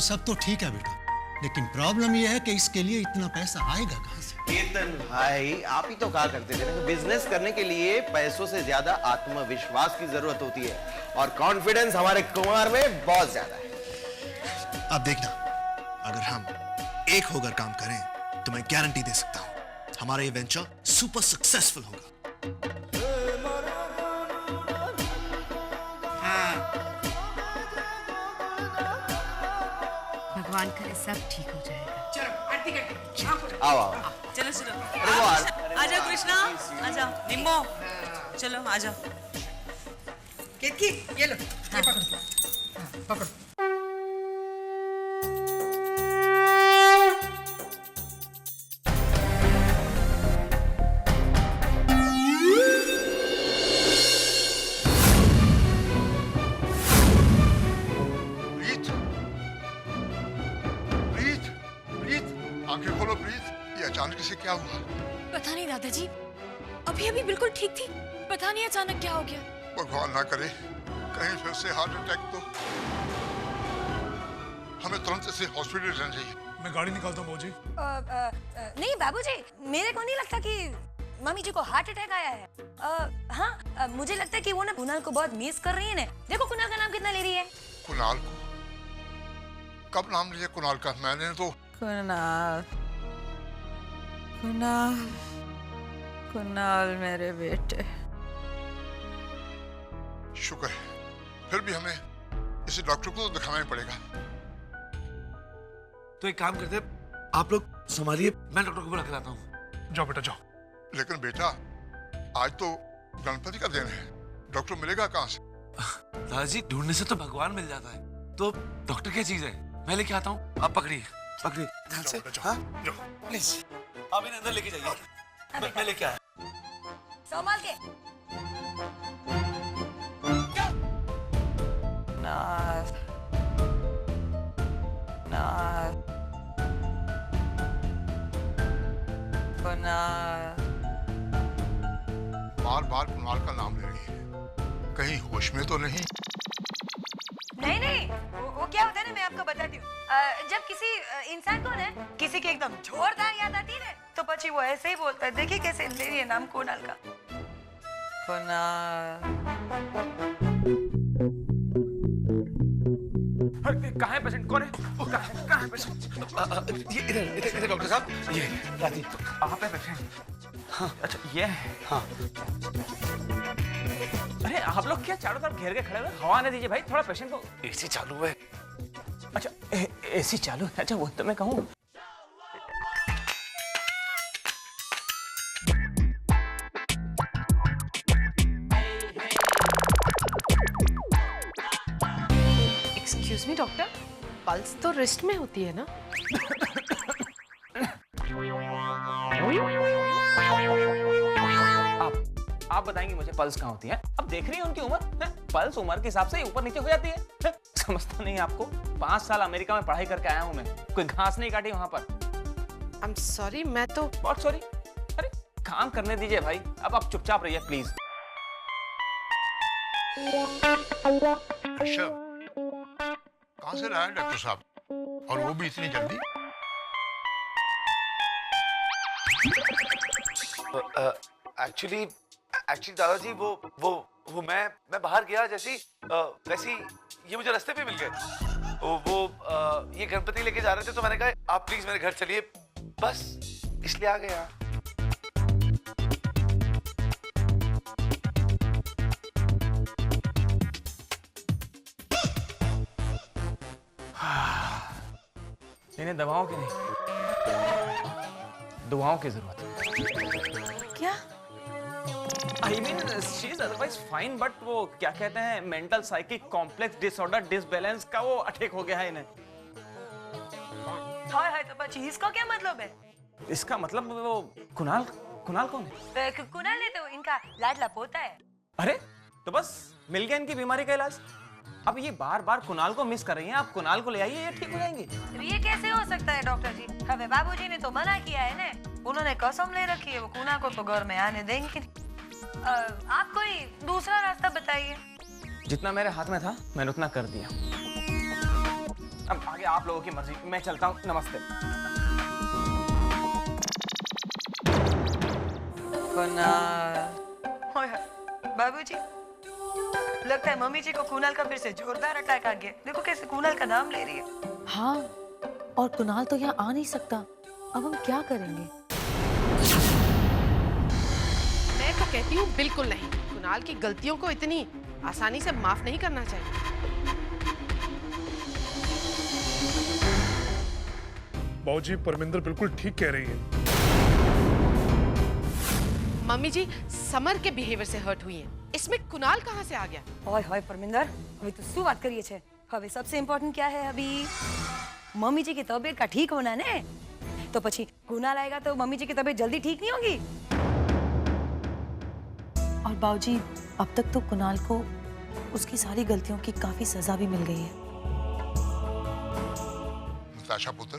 वो सब तो ठीक है बेटा, लेकिन प्रॉब्लम यह है कि इसके लिए इतना पैसा आएगा कहाँ से? केतन भाई, आप ही तो कहा करते थे ना, बिजनेस करने के लिए पैसों से ज्यादा आत्मविश्वास की जरूरत होती है, और कॉन्फिडेंस हमारे कुमार में बहुत ज्यादा है। अब देखना, अगर हम एक होकर काम करें तो मैं गारंटी दे सकता हूं हमारा ये वेंचर सुपर सक्सेसफुल होगा। भगवान करे सब ठीक हो जाएगा। चलो आरती करते। आओ आओ। चलो चलो, अरे वो आजा कृष्णा, आजा निम्बो, चलो आजा। केतकी ये लो, ये पकड़ो। हाँ, पकड़ो। आंखें खोलो प्लीज। ये अचानक से क्या हुआ? पता नहीं दादाजी, अभी अभी बिल्कुल ठीक थी, पता नहीं अचानक क्या हो गया। भगवान ना करे कहीं फिर से हार्ट अटैक तो। हमें तुरंत से हॉस्पिटल जाना चाहिए। मैं गाड़ी निकालता हूँ बाबूजी। नहीं बाबूजी, मेरे को नहीं लगता कि मम्मी जी को हार्ट अटैक आया है। हाँ, मुझे लगता है कि वो ना कुणाल को बहुत मिस कर रही है ना। देखो कुणाल का नाम कितना ले रही है। कुणाल को? कब नाम लिया कुणाल का? मैंने तो कुणाल, कुणाल, कुणाल मेरे बेटे। शुक्र है, फिर भी हमें इसे डॉक्टर को तो दिखाना ही पड़ेगा। तो एक काम करते हैं, आप लोग संभालिए, मैं डॉक्टर को बुला के लाता हूँ। जाओ बेटा जाओ। लेकिन बेटा, आज तो गणपति का दिन है, डॉक्टर मिलेगा कहाँ से? दादाजी, ढूंढने से तो भगवान मिल जाता है, तो डॉक्टर क्या चीज है, मैं लेके आता हूँ, आप पकड़िए पकड़िए ध्यान से। हाँ प्लीज, आप इन्हें अंदर लेके जाइए, मैं लेके आया। संभाल के। नाथ, नाथ, कुणाल। बार बार कुणाल का नाम ले रही है, कहीं होश में तो नहीं? नहीं, वो क्या होता है ना, मैं आपको बताती हूँ। जब किसी इंसान को ना किसी की एकदम जोरदार याद आती है ना, तो पची वो ऐसे ही बोलता है। देखिए कैसे ले रही है नाम कुणाल का। कुणाल। कहाँ है पेशेंट? कौन है? कहाँ है पेशेंट? ये इधर डॉक्टर साहब, ये राती। आप है पेशेंट? हाँ। अच्छा ये है। हाँ। अरे आप लोग क्या चारों तरफ घेर के खड़े हुए? हवा आने दीजिए भाई, थोड़ा पेशेंट को। एसी चालू है। अच्छा एसी चालू है? अच्छा वो तो मैं कहूँ। एक्सक्यूज मी डॉक्टर, पल्स तो रिस्ट में होती है ना? आप बताएंगे मुझे पल्स कहाँ होती है? अब देख रही है उनकी उम्र, पल्स उम्र के हिसाब से ऊपर नीचे हो जाती है। समझता नहीं है आपको? 5 साल अमेरिका में पढ़ाई करके आया हूँ मैं, कोई घास नहीं काटी वहां पर। आई एम सॉरी, मैं तो बहुत सॉरी। अरे काम करने दीजिए भाई, अब आप चुपचाप रहिए प्लीज। अच्छा, कहाँ से लाया डॉक्टर साहब, और वो भी इतनी जल्दी? एक्चुअली दादाजी, वो मैं बाहर गया जैसी वैसी ये मुझे रास्ते पे मिल गए। ये गणपति लेके जा रहे थे, तो मैंने कहा आप प्लीज मेरे घर चलिए, बस इसलिए आ गया। इन्हें दवाओं की नहीं, दुआओं की जरूरत है। क्या? I mean, she is otherwise fine, but वो क्या कहते हैं, mental psychic complex disorder disbalance का वो अटैक हो गया है इन्हें। हाय तो बच्ची, इसका क्या मतलब है? इसका मतलब वो कुणाल कौन है? कुणाल ने तो इनका लाडला पोता है। अरे तो बस मिल गया इनकी बीमारी का इलाज। अब ये बार बार कुणाल को मिस कर रही हैं, आप कुणाल को ले आइए, ये ठीक हो जाएंगे। ये कैसे हो सकता है डॉक्टर जी? हमें बाबूजी ने तो मना किया है ना, उन्होंने कसम ले रखी है वो कुणाल को तो घर में आने देंगे। आप कोई दूसरा रास्ता बताइए। जितना मेरे हाथ में था मैंने उतना कर दिया। अब बाकी आप लोगों की मर्जी, मैं चलता हूँ, नमस्ते। बाबूजी, लगता है मम्मी जी को कुणाल का फिर से जोरदार अटैक आ गया। देखो कैसे कुणाल का नाम ले रही है। हाँ, और कुणाल तो यहाँ आ नहीं सकता। अब हम क्या करेंगे? मैं तो कहती हूँ बिल्कुल नहीं। कुणाल की गलतियों को इतनी आसानी से माफ नहीं करना चाहिए। बाबूजी, परमिंदर बिल्कुल ठीक कह रही है। मम्मी जी समर के बिहेवियर से हर्ट हुई हैं। इसमें कुणाल कहाँ से आ गया? ओए होए परमिंदर, अभी तो શું વાત કરીએ છે? હવે सबसे इम्पोर्टेंट क्या है अभी? मम्मी जी की तबीयत का ठीक होना ने। तो પછી कुणाल आएगा तो मम्मी जी की तबीयत जल्दी ठीक नहीं होगी। और बाबूजी, अब तक तो कुणाल को उसकी सारी गलतियों की काफी सजा भी मिल गई है। नताशा पुत्र,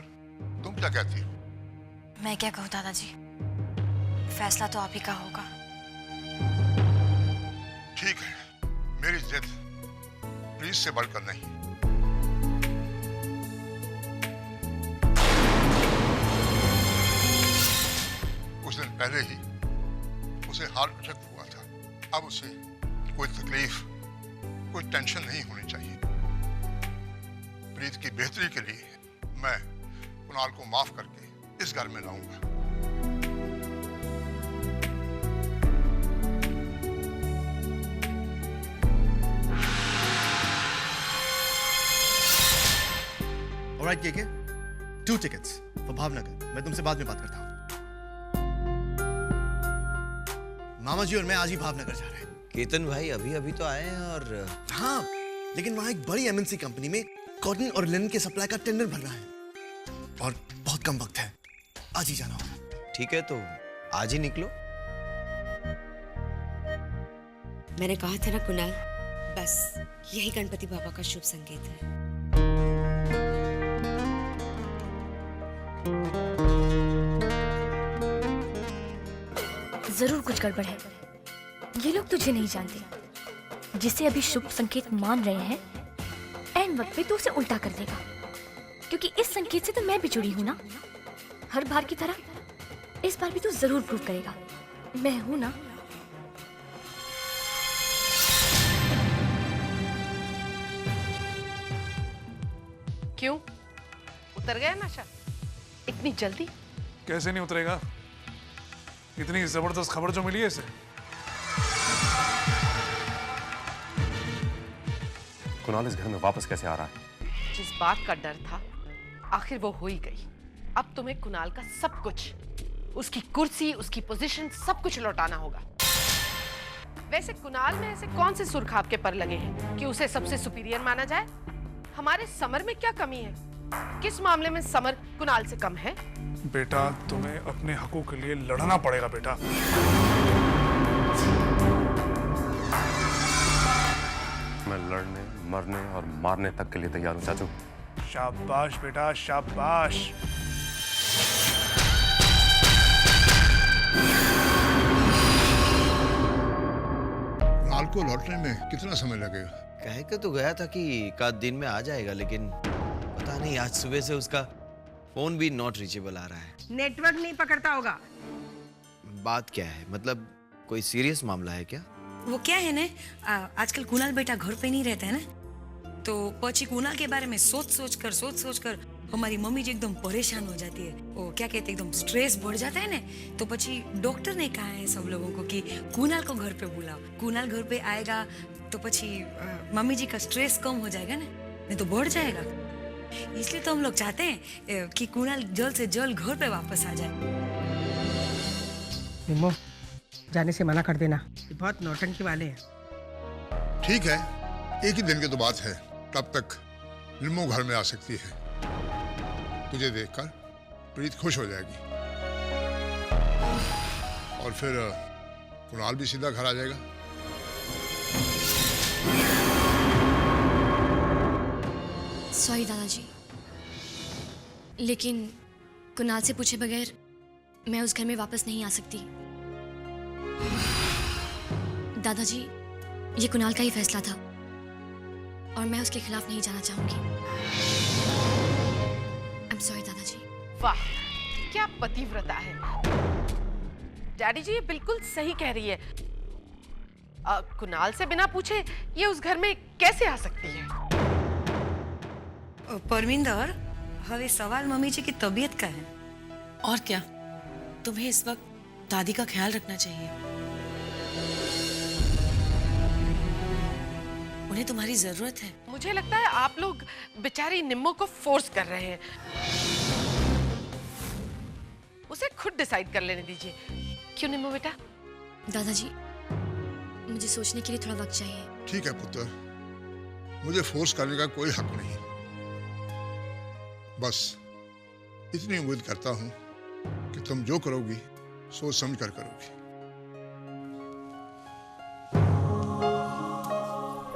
तुम क्या कहती हो? मैं क्या कहूँ दादाजी, फैसला तो आप ही का होगा। ठीक है, मेरी जिद प्लीज से बढ़कर नहीं। कुछ दिन पहले ही उसे हार्ट अटैक हुआ था। अब उसे कोई तकलीफ, कोई टेंशन नहीं होनी चाहिए। प्रीत की बेहतरी के लिए मैं कुणाल को माफ करके इस घर में लाऊंगा। All right KK, 2 tickets for Bhavnagar. मैं तुमसे बाद में बात करता हूँ। मामा जी और मैं आज ही भावनगर जा रहे हैं। केतन भाई अभी अभी तो आए हैं और हाँ, लेकिन वहाँ एक बड़ी MNC कंपनी में कॉटन और लिनन के सप्लाई का टेंडर भरना है और बहुत कम वक्त है, आज ही जाना होगा। ठीक है, तो आज ही निकलो। मैंने कहा था ना कुणाल, बस यही गणपति बाबा का शुभ संकेत है। जरूर कुछ गड़बड़ है। ये लोग तुझे नहीं जानते। जिसे अभी शुभ संकेत मान रहे हैं, ऐन वक्त पे तू उसे उल्टा कर देगा, क्योंकि इस संकेत से तो मैं भी जुड़ी हूं ना। हर बार की तरह इस बार भी तू जरूर प्रूव करेगा, मैं हूं ना। क्यों उतर गया नशा इतनी जल्दी? कैसे नहीं उतरेगा? इतनी जबरदस्त खबर जो मिली है इसे। कुणाल इस घर में वापस कैसे आ रहा है? जिस बात का डर था आखिर वो हो ही गई। अब तुम्हें कुणाल का सब कुछ, उसकी कुर्सी, उसकी पोजीशन, सब कुछ लौटाना होगा। वैसे कुणाल में ऐसे कौन से सुर्ख आपके पर लगे हैं कि उसे सबसे सुपीरियर माना जाए? हमारे समर में क्या कमी है? किस मामले में समर कुणाल से कम है? बेटा, तुम्हें अपने हकों के लिए लड़ना पड़ेगा बेटा। मैं लड़ने, मरने और मारने तक के लिए तैयार हूं चाचू। शाबाश बेटा, शाबाश। कुणाल को लौटने में कितना समय लगेगा? कह के तो गया था कि एक आध दिन में आ जाएगा, लेकिन पता नहीं आज सुबह से उसका फोन भी नॉट रीचेबल आ रहा है। नेटवर्क नहीं पकड़ता होगा। बात क्या है? मतलब कोई सीरियस मामला है क्या? वो क्या है ना, आजकल कुणाल बेटा घर पे नहीं रहता है ना, तो પછી कुणाल के बारे में सोच सोच कर हमारी मम्मी जी एकदम परेशान हो जाती है। वो क्या कहते हैं, एकदम स्ट्रेस बढ़ जाता है ना। तो પછી डॉक्टर ने कहा है सब लोगों को कि कुणाल को घर पे बुलाओ। कुणाल घर पे आएगा तो પછી मम्मी जी का स्ट्रेस कम हो जाएगा ना, नहीं तो बढ़ जाएगा। इसलिए तो हम लोग चाहते हैं कि कुणाल जल्द से जल्द घर पे वापस आ जाए। निम्मो, जाने से मना कर देना, ये बहुत नौटंकी वाले हैं। ठीक है, एक ही दिन की तो बात है, तब तक निम्मो घर में आ सकती है। तुझे देखकर प्रीत खुश हो जाएगी और फिर कुणाल भी सीधा घर आ जाएगा। सॉरी दादाजी, लेकिन कुणाल से पूछे बगैर मैं उस घर में वापस नहीं आ सकती। दादाजी, ये कुणाल का ही फैसला था और मैं उसके खिलाफ नहीं जाना चाहूंगी। वाह, क्या पतिव्रता है। डैडी जी ये बिल्कुल सही कह रही है। कुणाल से बिना पूछे ये उस घर में कैसे आ सकती है? परमिंदर, હવે સવાલ મમ્મીજી की तबीयत का है। और क्या, तुम्हें इस वक्त दादी का ख्याल रखना चाहिए। उन्हें तुम्हारी जरूरत है। मुझे लगता है आप लोग बेचारी निम्मो को फोर्स कर रहे हैं। उसे खुद डिसाइड कर लेने दीजिए। क्यों निम्मो बेटा? दादाजी, मुझे सोचने के लिए थोड़ा वक्त चाहिए। ठीक है पुत्र, मुझे फोर्स करने का कोई हक नहीं। बस इतनी उम्मीद करता हूं कि तुम जो करोगी सोच समझ कर करोगी।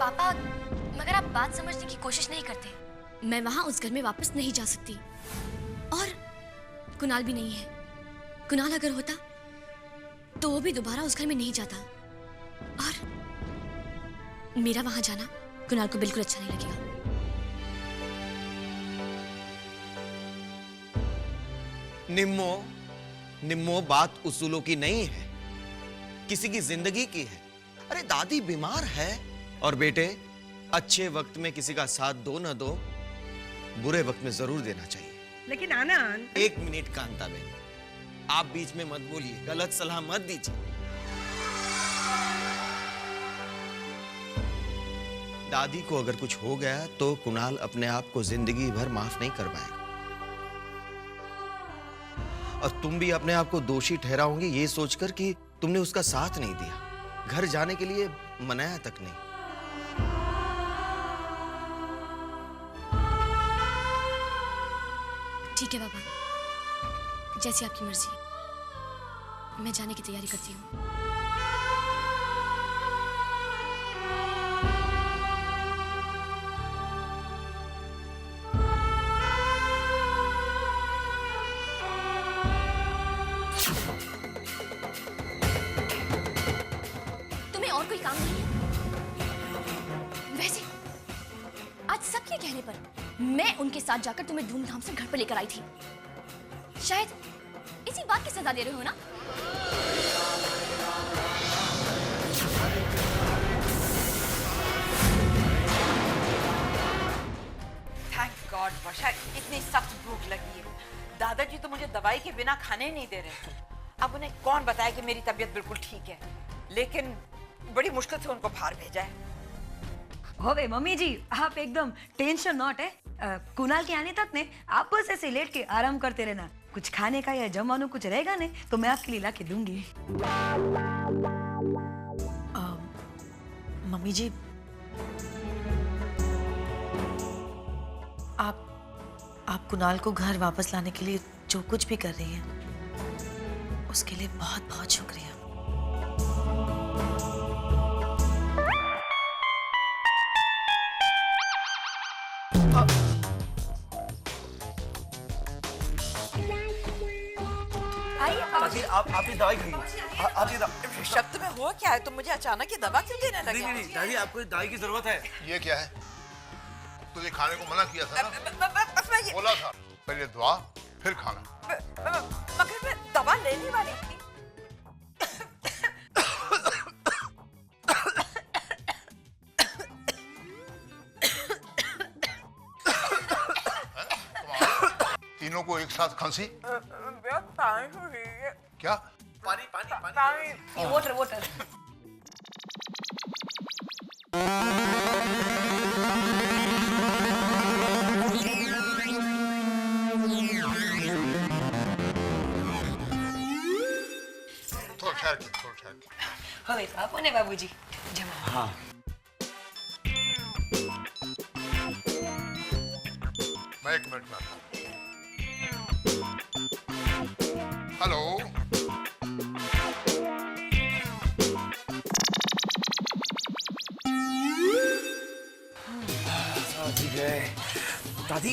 पापा, मगर आप बात समझने की कोशिश नहीं करते। मैं वहां उस घर में वापस नहीं जा सकती, और कुणाल भी नहीं है। कुणाल अगर होता तो वो भी दोबारा उस घर में नहीं जाता, और मेरा वहां जाना कुणाल को बिल्कुल अच्छा नहीं लगेगा। निम्मो, बात उसूलों की नहीं है, किसी की जिंदगी की है। अरे दादी बीमार है, और बेटे अच्छे वक्त में किसी का साथ दो ना दो, बुरे वक्त में जरूर देना चाहिए। लेकिन आनंद, 1 मिनट कांता बहन, आप बीच में मत बोलिए, गलत सलाह मत दीजिए। दादी को अगर कुछ हो गया तो कुणाल अपने आप को जिंदगी भर माफ नहीं कर पाएगा, और तुम भी अपने आप को दोषी ठहराओगे ये सोचकर कि तुमने उसका साथ नहीं दिया, घर जाने के लिए मनाया तक नहीं। ठीक है पापा, जैसी आपकी मर्जी। मैं जाने की तैयारी करती हूँ। तुम्हें और कोई काम नहीं है? वैसे आज सबके कहने पर मैं उनके साथ जाकर तुम्हें धूमधाम से घर पर लेकर आई थी। शायद इसी बात की सजा दे रहे हो ना? थैंक गॉड वर्षा, इतनी सख्त भूख लगी है। दादाजी तो मुझे दवाई के बिना खाने ही नहीं दे रहे। अब उन्हें कौन बताए कि मेरी तबीयत बिल्कुल ठीक है, लेकिन बड़ी मुश्किल से उनको बाहर भेजा है। હવે મમ્મીજી आप एकदम टेंशन नॉट है। कुणाल के आने तक ने आप बस ऐसे लेट के आराम करते रहना। कुछ खाने का या जमानो कुछ रहेगा ने तो मैं आपके लिए ला के दूंगी। मम्मी जी, आप कुणाल को घर वापस लाने के लिए जो कुछ भी कर रही हैं, उसके लिए बहुत बहुत शुक्रिया। आप ये दवाई खाइए। आप ये शब्द में हो क्या है? तुम मुझे अचानक ये दवा क्यों देने लगे? नहीं, दादी आपको दवाई की जरूरत है। ये क्या है? तुझे खाने को मना किया था ना? बस मैं बोला था पहले दवा फिर खाना। मगर मैं दवा लेने वाली थी। तीनों को एक साथ खांसी? क्या? पानी पानी पानी। Water water. थोड़ा ठहर के। હવે આપો ને બાબુજી જમા। हाँ, मैं 1 मिनट में आता हूँ। हेलो, दादी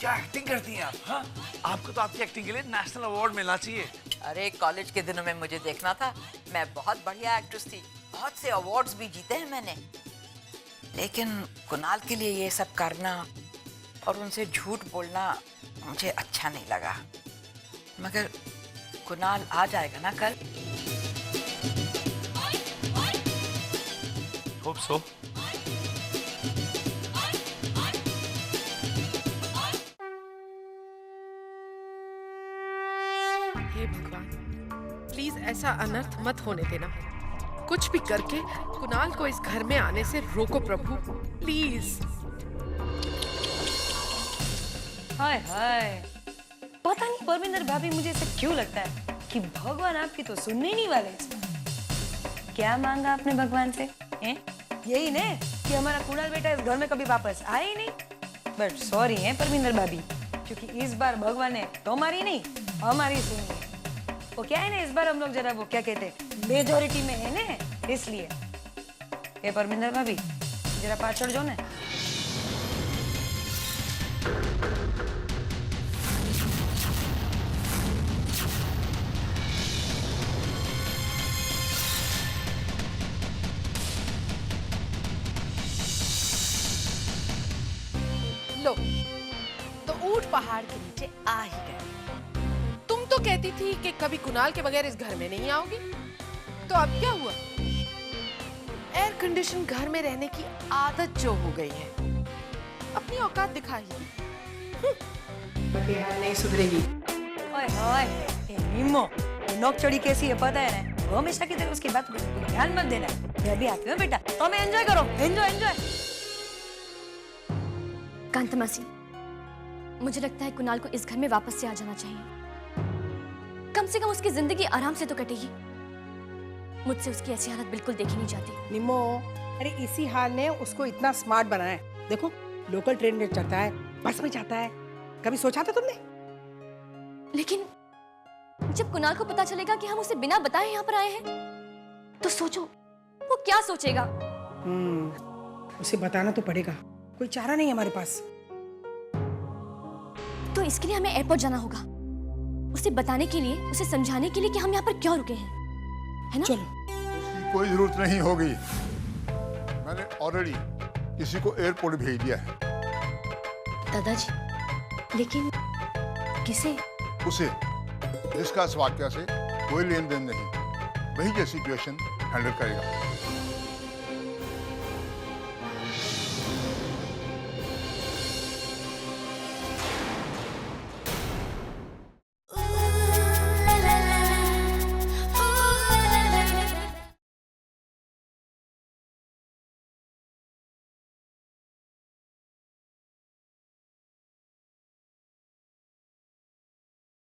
क्या एक्टिंग करती हैं आप? हाँ, आपको तो आपकी एक्टिंग के लिए नेशनल अवार्ड मिलना चाहिए। अरे कॉलेज के दिनों में मुझे देखना था, मैं बहुत बढ़िया एक्ट्रेस थी, बहुत से अवार्ड्स भी जीते हैं मैंने। लेकिन कुणाल के लिए ये सब करना और उनसे झूठ बोलना मुझे अच्छा नहीं लगा, मगर कुणाल आ जाएगा ना कल? Hope so. हे भगवान, प्लीज ऐसा अनर्थ मत होने देना। कुछ भी करके कुणाल को इस घर में आने से रोको प्रभु, प्लीज। हाय हाय, पता नहीं परमिंदर भाभी, मुझे ऐसे क्यों लगता है कि भगवान आपकी तो सुनने ही नहीं वाले। क्या मांगा आपने भगवान से? हैं? यही ने कि हमारा कुणाल बेटा इस घर में कभी वापस आए ही नहीं। बट सॉरी है परमिंदर भाभी, क्योंकि इस बार भगवान ने तुम्हारी नहीं हमारी सुनी। वो क्या है ना, इस बार हम लोग जरा वो क्या कहते हैं, मेजोरिटी में है ना, इसलिए। ये परमिंदर भाभी जरा पाछड़ जो ना। लो, तो ऊंट पहाड़ के नीचे आ ही गए। तुम तो कहती थी कि कभी कुणाल के बगैर इस घर में नहीं आओगी, तो अब क्या हुआ? एयर कंडीशन घर में रहने की आदत जो हो गई है, अपनी औकात दिखा ही। नहीं सुधरेगी। ओए ओए, ए निम्मो, ये नोकचोड़ी कैसी है पता है ना? वो हमेशा की तरह उसकी बात को ध्यान मत देना। मैं भी आती हूँ बेटा, तो मैं एंजॉय करो, एंजॉय एंजॉय। कांतमासी, मुझे लगता है कुणाल को इस घर में वापस से आ जाना चाहिए। कम से कम उसकी जिंदगी आराम से तो कटेगी। मुझसे उसकी ऐसी हालत बिल्कुल देखी नहीं जाती। निम्मो, अरे इसी हाल ने उसको इतना स्मार्ट बनाया है। देखो, लोकल ट्रेन में चढ़ता है, बस में जाता है। कभी सोचा था तुमने? लेकिन जब कुणाल को पता चलेगा कि हम उसे बिना बताए यहाँ पर आए हैं, तो सोचो वो क्या सोचेगा। उसे बताना तो पड़ेगा, कोई चारा नहीं है हमारे पास। तो इसके लिए हमें एयरपोर्ट जाना होगा, उसे बताने के लिए, उसे समझाने के लिए कि हम यहाँ पर क्यों रुके हैं, है ना? चलो। कोई जरूरत नहीं होगी, मैंने ऑलरेडी किसी को एयरपोर्ट भेज दिया है। दादाजी, लेकिन किसे? उसे जिसका इस वाकया से कोई लेन देन नहीं, वही ये सिचुएशन हैंडल करेगा।